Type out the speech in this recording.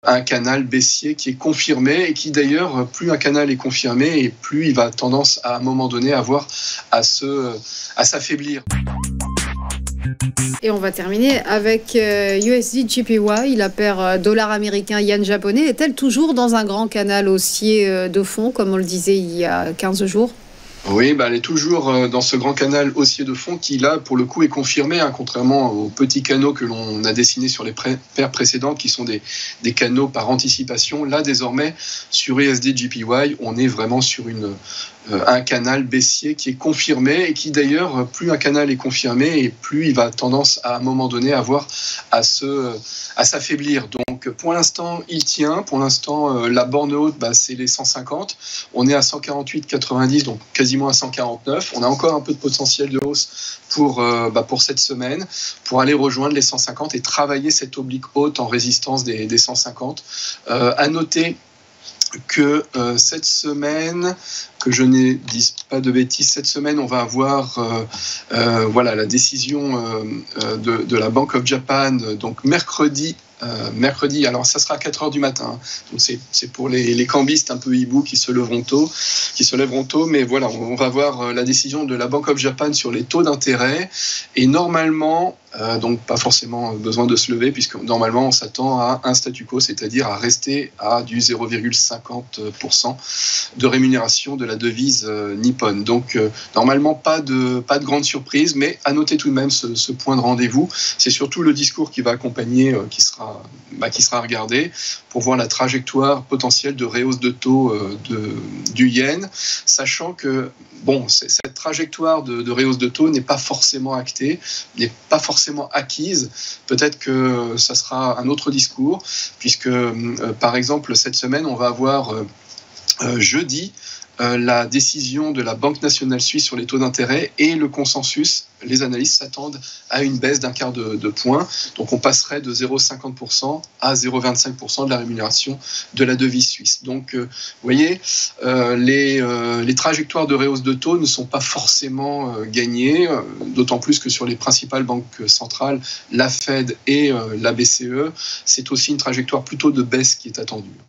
un canal baissier qui est confirmé et qui d'ailleurs, plus un canal est confirmé et plus il va tendance à un moment donné à s'affaiblir. Et on va terminer avec USD JPY, la paire dollar américain yen japonais. Est-elle toujours dans un grand canal haussier de fond, comme on le disait il y a 15 jours ? Oui, elle est toujours dans ce grand canal haussier de fond qui, là, pour le coup, est confirmé, contrairement aux petits canaux que l'on a dessinés sur les paires précédentes, qui sont des canaux par anticipation. Là, désormais, sur USD JPY, on est vraiment sur un canal baissier qui est confirmé et qui, d'ailleurs, plus un canal est confirmé et plus il va tendance à un moment donné à s'affaiblir. Donc, pour l'instant, il tient. Pour l'instant, la borne haute, c'est les 150. On est à 148,90, donc quasiment à 149. On a encore un peu de potentiel de hausse pour cette semaine, pour aller rejoindre les 150 et travailler cette oblique haute en résistance des 150. À noter que cette semaine, que je ne dise pas de bêtises, cette semaine, on va avoir la décision de la Bank of Japan, donc mercredi, alors ça sera à 4h du matin. Donc c'est pour les cambistes un peu hibou qui se lèveront tôt. Mais voilà, on va voir la décision de la Bank of Japan sur les taux d'intérêt. Et normalement, donc pas forcément besoin de se lever, puisque normalement on s'attend à un statu quo, c'est-à-dire à rester à du 0,50% de rémunération de la devise nippone. Donc normalement pas de grande surprise, mais à noter tout de même ce point de rendez-vous. C'est surtout le discours qui va accompagner, qui sera regardé pour voir la trajectoire potentielle de réhausse de taux du yen, sachant que cette trajectoire de réhausse de taux n'est pas forcément actée, n'est pas forcément acquise. Peut-être que ça sera un autre discours, puisque par exemple cette semaine on va avoir jeudi la décision de la Banque nationale suisse sur les taux d'intérêt et le consensus. Les analystes s'attendent à une baisse d'un quart de point. Donc on passerait de 0,50% à 0,25% de la rémunération de la devise suisse. Donc vous voyez, les trajectoires de réhausse de taux ne sont pas forcément gagnées, d'autant plus que sur les principales banques centrales, la Fed et la BCE, c'est aussi une trajectoire plutôt de baisse qui est attendue.